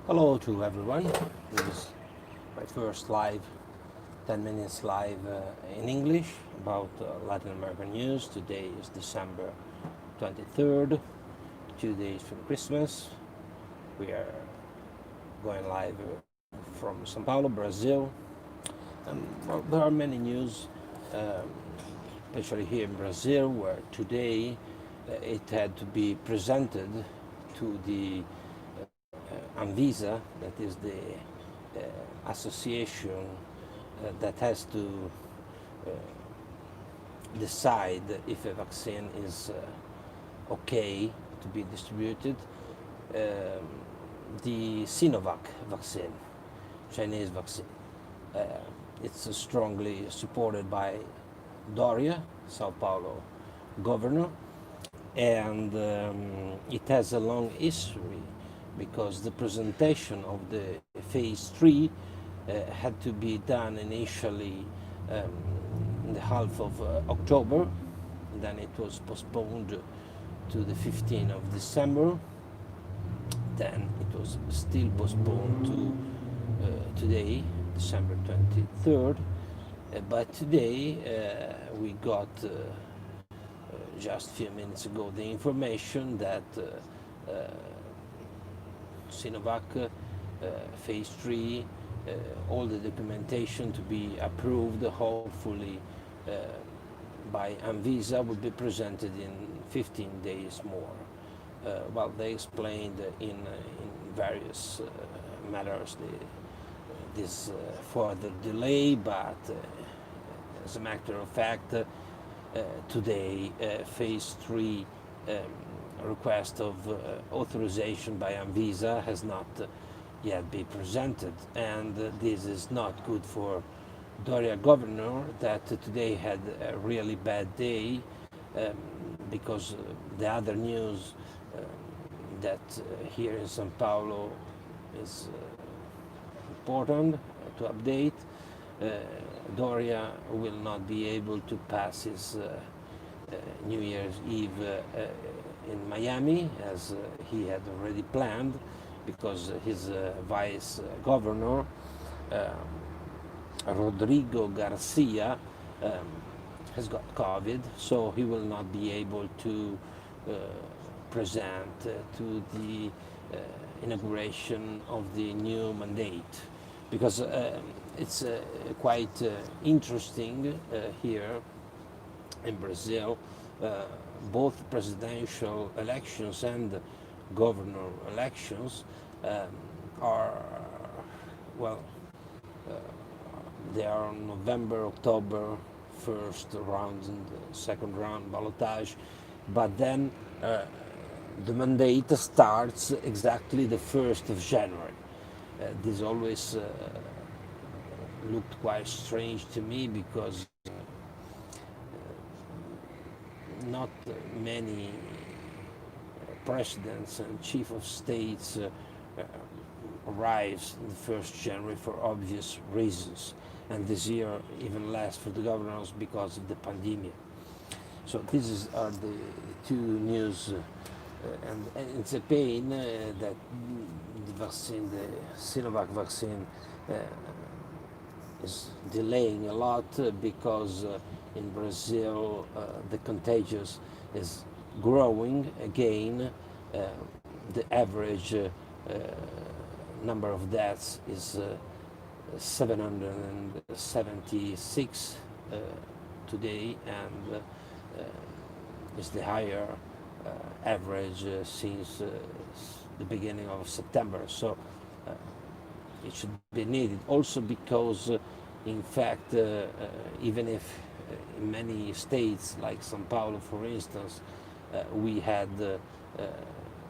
Hello to everyone. This is my first live, 10 minutes live in English about Latin American news. Today is December 23rd, 2 days from Christmas. We are going live from Sao Paulo, Brazil. Well, there are many news, especially here in Brazil, where today it had to be presented to the Anvisa, that is the association that has to decide if a vaccine is okay to be distributed. The Sinovac vaccine, Chinese vaccine, it's strongly supported by Doria, Sao Paulo Governor, and it has a long history because the presentation of the phase 3 had to be done initially in the half of October, then it was postponed to the 15th of December, then it was still postponed to today, December 23rd, but today we got just a few minutes ago the information that Sinovac phase 3, all the documentation to be approved, hopefully by Anvisa, will be presented in 15 days more. Well, they explained in various matters this further delay, but as a matter of fact, today phase 3 request of authorization by Anvisa has not yet been presented, and this is not good for Doria Governor, that today had a really bad day because the other news that here in Sao Paulo is important to update. Doria will not be able to pass his New Year's Eve in Miami as he had already planned, because his vice governor Rodrigo Garcia has got COVID, so he will not be able to present to the inauguration of the new mandate, because it's quite interesting here in Brazil. Both presidential elections and governor elections are, well, they are on November, October, first round and second round ballotage, but then the mandate starts exactly the 1st of January. This always looked quite strange to me, because not many presidents and chief of states arrives in the 1st January for obvious reasons, and this year even less for the governors because of the pandemic. So these are the two news, and it's a pain that the vaccine, the Sinovac vaccine, is delaying a lot because in Brazil the contagious is growing again. The average number of deaths is 776 today, and is the higher average since the beginning of September. So it should be needed also because in fact even if in many states like Sao Paulo, for instance, we had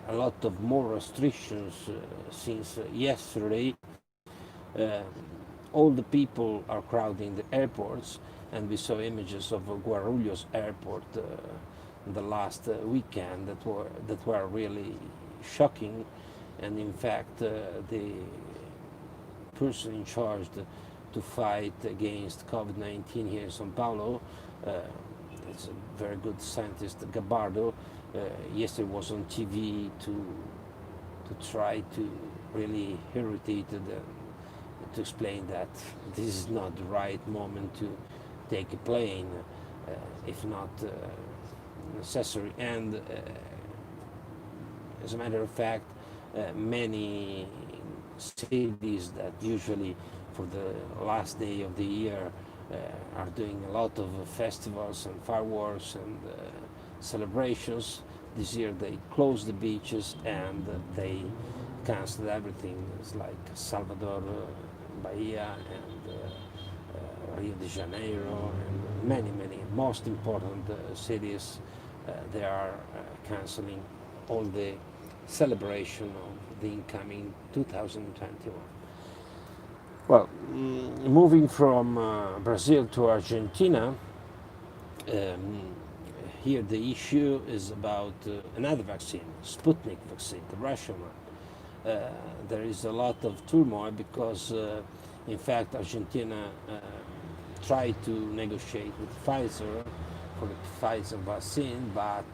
a lot of more restrictions since yesterday, all the people are crowding the airports, and we saw images of Guarulhos airport the last weekend that were really shocking. And in fact the person in charge to fight against COVID-19 here in Sao Paulo, it's a very good scientist, Gabardo, yesterday was on TV to to try to really irritate them, to explain that this is not the right moment to take a plane, if not necessary. And as a matter of fact, many cities that usually for the last day of the year are doing a lot of festivals and fireworks and celebrations. This year they closed the beaches and they canceled everything. It's like Salvador, Bahia, and Rio de Janeiro, and many most important cities. They are canceling all the celebration of the incoming 2021. Well, moving from Brazil to Argentina, here the issue is about another vaccine, Sputnik vaccine, the Russian one. There is a lot of turmoil because, in fact, Argentina tried to negotiate with Pfizer for the Pfizer vaccine, but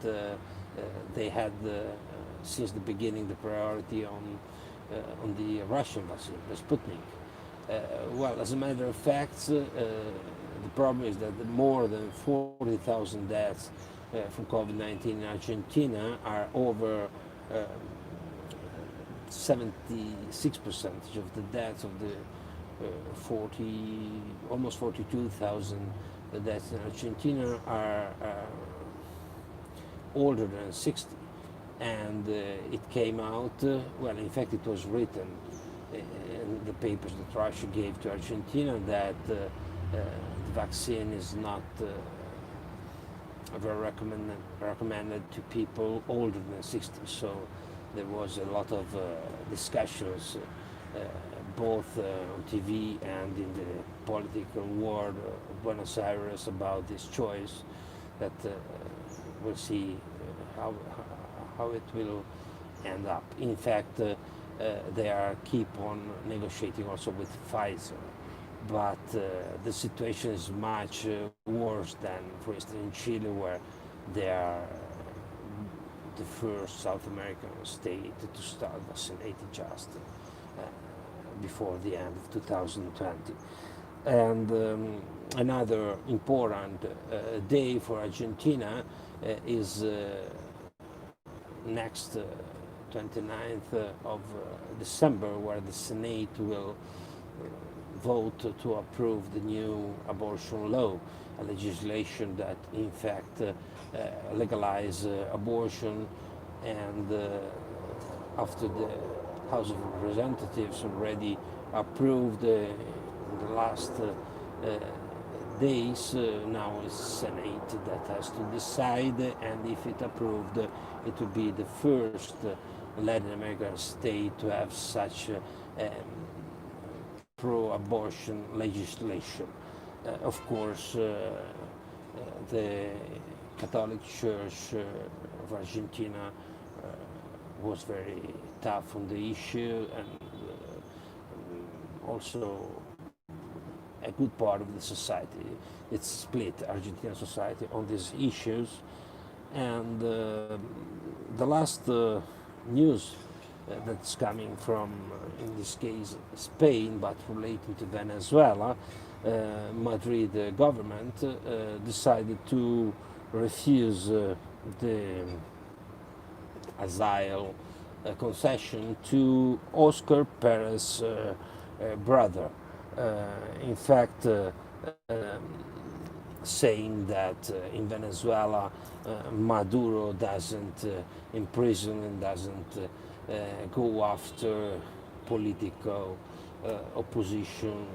they had, since the beginning, the priority on the Russian vaccine, the Sputnik. Well, as a matter of fact, the problem is that more than 40,000 deaths from COVID-19 in Argentina are over 76% of the deaths of the almost 42,000 deaths in Argentina are older than 60. And it came out, well, in fact, it was written in the papers that Russia gave to Argentina that the vaccine is not very recommended to people older than 60. So there was a lot of discussions, both on TV and in the political world of Buenos Aires about this choice. That we'll see how it will end up. In fact, they are keep on negotiating also with Pfizer, but the situation is much worse than, for instance, in Chile, where they are the first South American state to start vaccinating just before the end of 2020. And another important day for Argentina is next 29th of December, where the Senate will vote to approve the new abortion law, a legislation that in fact legalize abortion. And after the House of Representatives already approved in the last days, now it's Senate that has to decide, and if it approved, it will be the first Latin American state to have such pro-abortion legislation. Of course, the Catholic Church of Argentina was very tough on the issue, and also a good part of the society. It's split, Argentine society, on these issues. And the last news that's coming from, in this case, Spain, but relating to Venezuela, Madrid government decided to refuse the asylum concession to Oscar Perez brother. In fact, saying that in Venezuela Maduro doesn't imprison and doesn't go after political opposition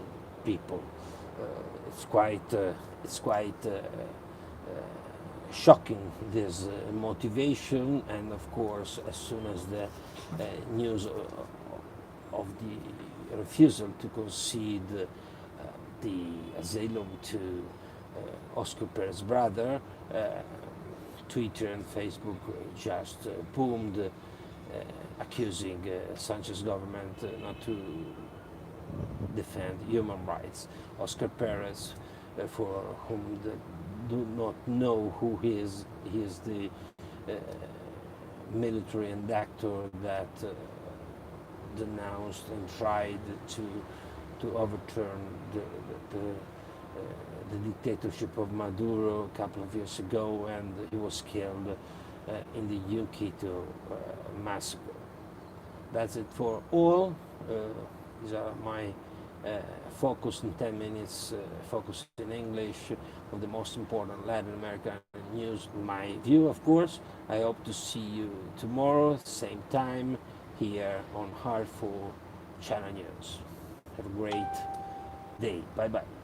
people. It's quite shocking, this motivation. And of course, as soon as the news of the refusal to concede the asylum to Oscar Perez brother, Twitter and Facebook just boomed, accusing Sanchez government not to defend human rights. Oscar Perez, for whom they do not know who he is the military and actor that denounced and tried to overturn the dictatorship of Maduro a couple of years ago, and he was killed in the Quito massacre. That's it for all. These are my focus in 10 minutes, focus in English on the most important Latin American news, my view, of course. I hope to see you tomorrow, same time, here on Heartful Channel News. Have a great day. Bye-bye.